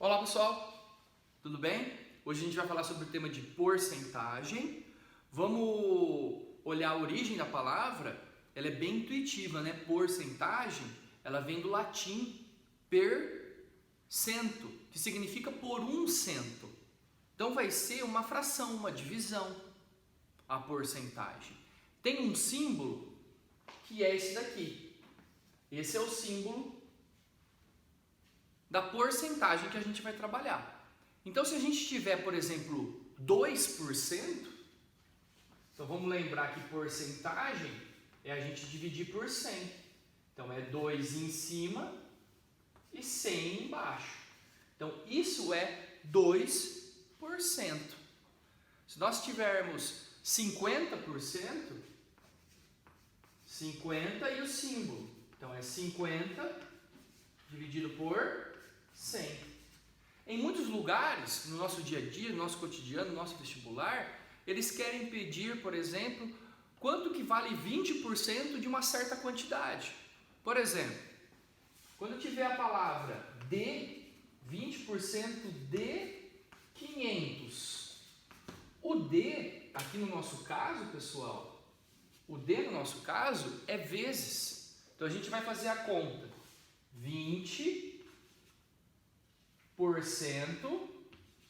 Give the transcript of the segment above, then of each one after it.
Olá pessoal, tudo bem? Hoje a gente vai falar sobre o tema de porcentagem. Vamos olhar a origem da palavra. Ela é bem intuitiva, né? Porcentagem, ela vem do latim per cento, que significa por um cento. Então vai ser uma fração, uma divisão, a porcentagem. Tem um símbolo que é esse daqui. Esse é o símbolo da porcentagem que a gente vai trabalhar. Então, se a gente tiver, por exemplo, 2%, então vamos lembrar que porcentagem é a gente dividir por 100. Então, é 2 em cima e 100 embaixo. Então, isso é 2%. Se nós tivermos 50%, 50 e o símbolo. Então, é 50 dividido por 100. Em muitos lugares, no nosso dia a dia, no nosso cotidiano, no nosso vestibular, eles querem pedir, por exemplo, quanto que vale 20% de uma certa quantidade. Por exemplo, quando tiver a palavra de, 20% de 500. O D, aqui no nosso caso, pessoal, o D no nosso caso é vezes. Então a gente vai fazer a conta. 20%,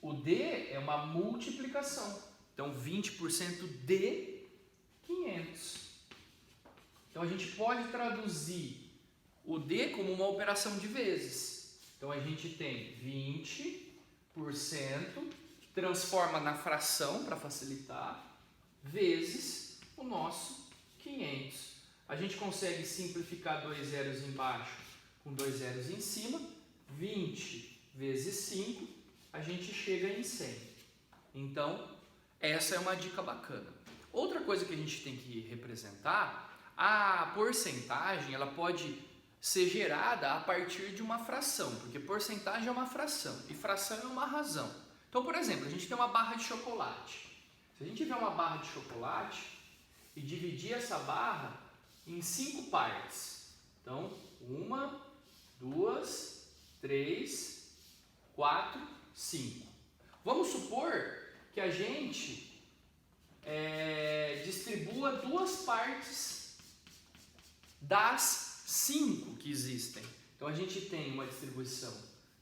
o D é uma multiplicação. Então 20% de 500. Então a gente pode traduzir o D como uma operação de vezes. Então a gente tem 20%, transforma na fração para facilitar, vezes o nosso 500. A gente consegue simplificar 2 zeros embaixo com 2 zeros em cima. 20 vezes 5, a gente chega em 100. Então, essa é uma dica bacana. Outra coisa que a gente tem que representar, a porcentagem, ela pode ser gerada a partir de uma fração, porque porcentagem é uma fração e fração é uma razão. Então, por exemplo, a gente tem uma barra de chocolate. Se a gente tiver uma barra de chocolate e dividir essa barra em 5 partes, então, 1, 2, 3, 4, 5. Vamos supor que a gente distribua 2 partes das 5 que existem. Então a gente tem uma distribuição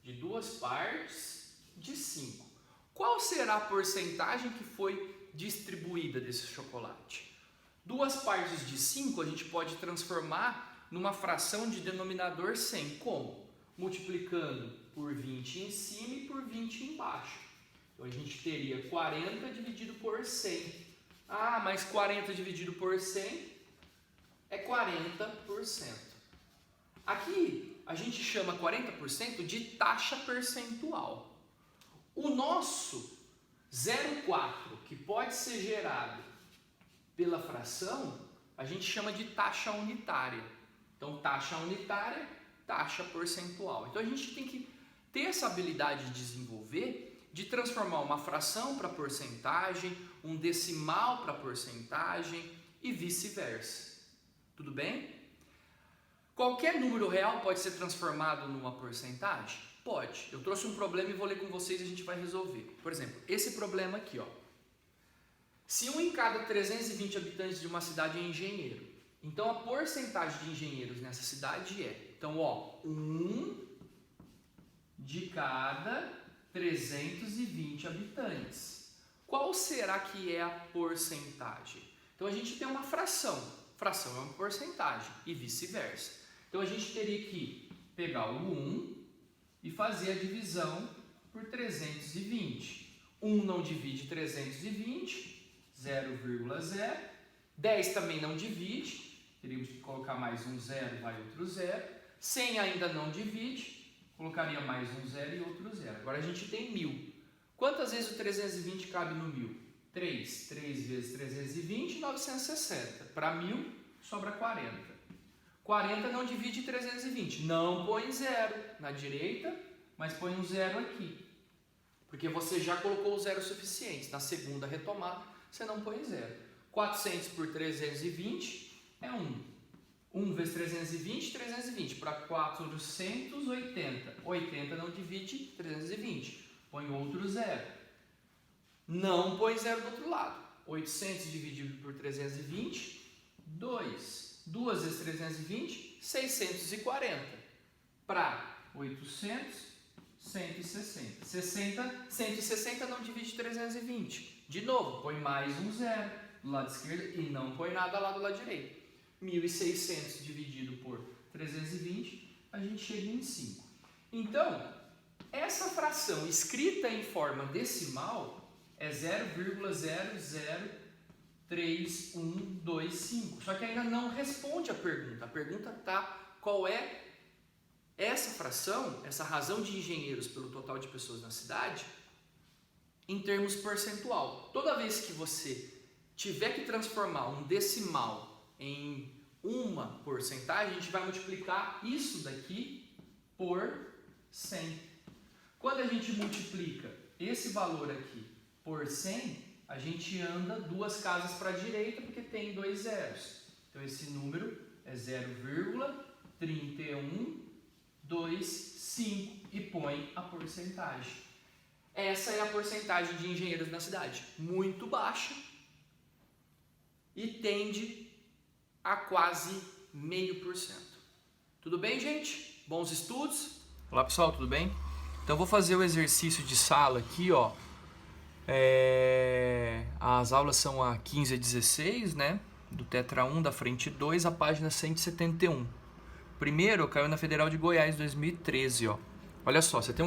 de 2 partes de 5. Qual será a porcentagem que foi distribuída desse chocolate? 2 partes de 5 a gente pode transformar numa fração de denominador 100. Como? Multiplicando por 20 em cima e por 20 embaixo. Então a gente teria 40 dividido por 100. Ah, mas 40 dividido por 100 é 40%. Aqui a gente chama 40% de taxa percentual. O nosso 0,4, que pode ser gerado pela fração, a gente chama de taxa unitária. Então, taxa unitária, taxa percentual. Então, a gente tem que ter essa habilidade de desenvolver, de transformar uma fração para porcentagem, um decimal para porcentagem e vice-versa. Tudo bem? Qualquer número real pode ser transformado numa porcentagem? Pode. Eu trouxe um problema e vou ler com vocês e a gente vai resolver. Por exemplo, esse problema aqui, ó. Se 1 em cada 320 habitantes de uma cidade é engenheiro, então a porcentagem de engenheiros nessa cidade é, então, ó, 1 de cada 320 habitantes. Qual será que é a porcentagem? Então a gente tem uma fração. Fração é uma porcentagem e vice-versa. Então a gente teria que pegar o 1 e fazer a divisão por 320. 1 não divide 320, 0,0. 10 também não divide. Teríamos que colocar mais um 0, vai outro 0. 100 ainda não divide, colocaria mais um 0 e outro 0. Agora a gente tem 1000. Quantas vezes o 320 cabe no 1000? 3. 3 vezes 320, 960. Para 1000, sobra 40. 40 não divide 320. Não põe 0 na direita, mas põe um 0 aqui. Porque você já colocou o 0 suficiente. Na segunda retomada, você não põe 0. 400 por 320 é 1. 1 vezes 320, 320 para 480. 80 não divide 320. Põe outro zero. Não põe zero do outro lado. 800 dividido por 320, 2. 2 vezes 320, 640. Para 800, 160. 160 não divide 320. De novo, põe mais um zero do lado esquerdo e não põe nada lá do lado direito. 1.600 dividido por 320, a gente chega em 5. Então, essa fração escrita em forma decimal é 0,003125. Só que ainda não responde a pergunta. A pergunta está qual é essa fração, essa razão de engenheiros pelo total de pessoas na cidade, em termos percentual. Toda vez que você tiver que transformar um decimal em uma porcentagem, a gente vai multiplicar isso daqui por 100. Quando a gente multiplica esse valor aqui por 100, a gente anda duas casas para a direita porque tem dois zeros. Então esse número é 0,3125 e põe a porcentagem. Essa é a porcentagem de engenheiros na cidade, muito baixa e tende a quase 0,5%. Tudo bem, gente? Bons estudos? Olá, pessoal, tudo bem? Então, vou fazer o exercício de sala aqui, ó. As aulas são a 15 a 16, né? Do Tetra 1, da frente 2, a página 171. Primeiro, caiu na Federal de Goiás, 2013, ó. Olha só, você tem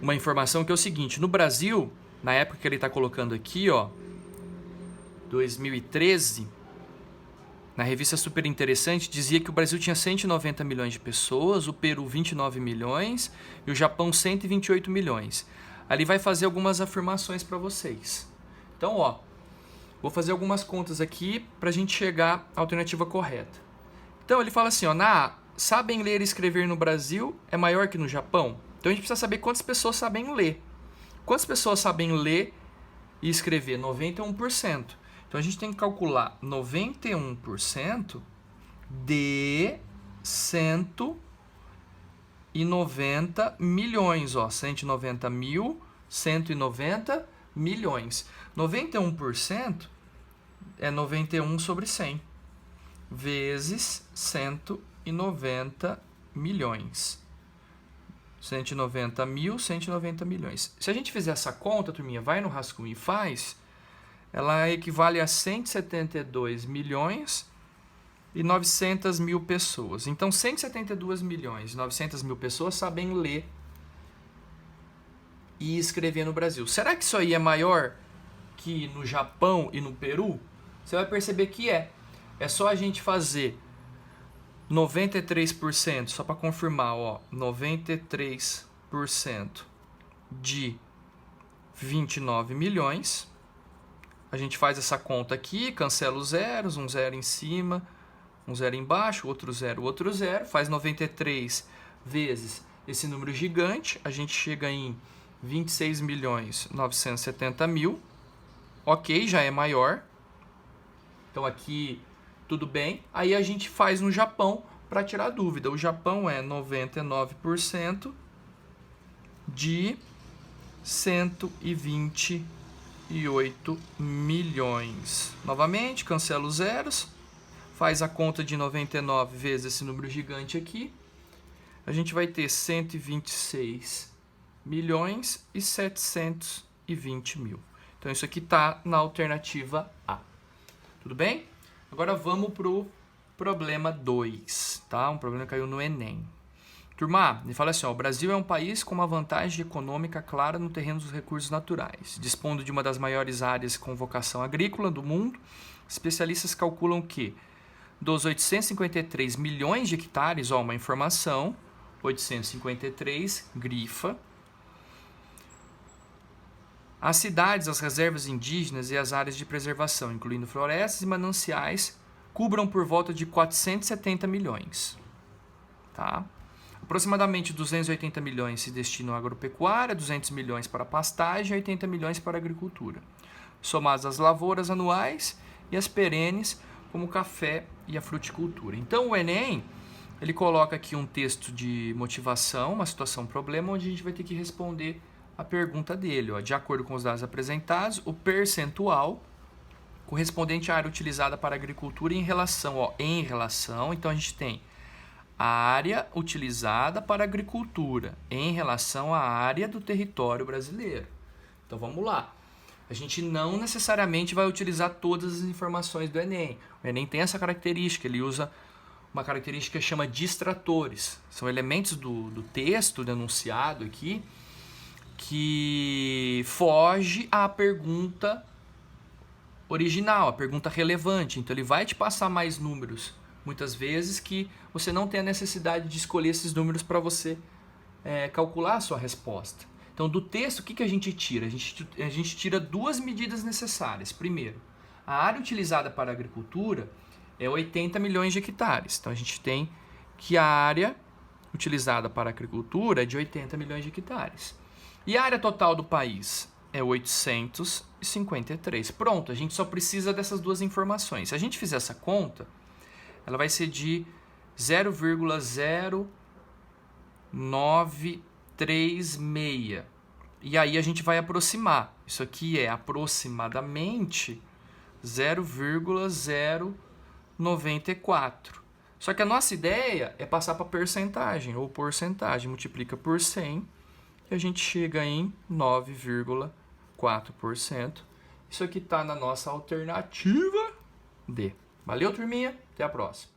uma informação que é o seguinte. No Brasil, na época que ele está colocando aqui, ó, 2013, na revista Super Interessante, dizia que o Brasil tinha 190 milhões de pessoas, o Peru 29 milhões e o Japão 128 milhões. Ali vai fazer algumas afirmações para vocês. Então, ó, vou fazer algumas contas aqui para a gente chegar à alternativa correta. Então, ele fala assim, ó, sabem ler e escrever no Brasil é maior que no Japão? Então, a gente precisa saber quantas pessoas sabem ler. Quantas pessoas sabem ler e escrever? 91%. Então, a gente tem que calcular 91% de 190 milhões. Ó, 190 mil, 190 milhões. 91% é 91 sobre 100, vezes 190 milhões. 190 mil, 190 milhões. Se a gente fizer essa conta, turminha, vai no rascunho e faz... ela equivale a 172 milhões e 900 mil pessoas. Então, 172 milhões e 900 mil pessoas sabem ler e escrever no Brasil. Será que isso aí é maior que no Japão e no Peru? Você vai perceber que é. É só a gente fazer 93%, só para confirmar, ó, 93% de 29 milhões. A gente faz essa conta aqui, cancela os zeros, um zero em cima, um zero embaixo, outro zero, faz 93 vezes esse número gigante, a gente chega em 26 milhões 970 mil, ok, já é maior, então aqui tudo bem. Aí a gente faz no Japão para tirar dúvida, o Japão é 99% de 128 milhões. Novamente, cancela os zeros, faz a conta de 99 vezes esse número gigante aqui. A gente vai ter 126 milhões e 720 mil. Então, isso aqui está na alternativa A. Tudo bem? Agora vamos para o problema 2, tá? Um problema que caiu no Enem. Turma, ele fala assim, ó, o Brasil é um país com uma vantagem econômica clara no terreno dos recursos naturais. Dispondo de uma das maiores áreas com vocação agrícola do mundo, especialistas calculam que dos 853 milhões de hectares, ó, uma informação, 853, grifa, as cidades, as reservas indígenas e as áreas de preservação, incluindo florestas e mananciais, cubram por volta de 470 milhões, tá? Aproximadamente 280 milhões se destinam à agropecuária, 200 milhões para pastagem e 80 milhões para agricultura, somadas as lavouras anuais e as perenes, como café e a fruticultura. Então o Enem, ele coloca aqui um texto de motivação, uma situação, um problema, onde a gente vai ter que responder a pergunta dele. Ó. De acordo com os dados apresentados, o percentual correspondente à área utilizada para a agricultura em relação, então a gente tem a área utilizada para a agricultura em relação à área do território brasileiro. Então vamos lá. A gente não necessariamente vai utilizar todas as informações do Enem. O Enem tem essa característica, ele usa uma característica que chama distratores. São elementos do texto, do enunciado aqui, que foge à pergunta original, a pergunta relevante. Então ele vai te passar mais números, muitas vezes, que você não tem a necessidade de escolher esses números para você calcular a sua resposta. Então do texto, o que a gente tira? A gente tira duas medidas necessárias. Primeiro, a área utilizada para a agricultura é 80 milhões de hectares. Então a gente tem que a área utilizada para a agricultura é de 80 milhões de hectares. E a área total do país é 853. Pronto, a gente só precisa dessas duas informações. Se a gente fizer essa conta, ela vai ser de 0,0936. E aí a gente vai aproximar. Isso aqui é aproximadamente 0,094. Só que a nossa ideia é passar para percentagem, ou porcentagem. Multiplica por 100 e a gente chega em 9,4%. Isso aqui está na nossa alternativa D. Valeu, turminha? Até a próxima.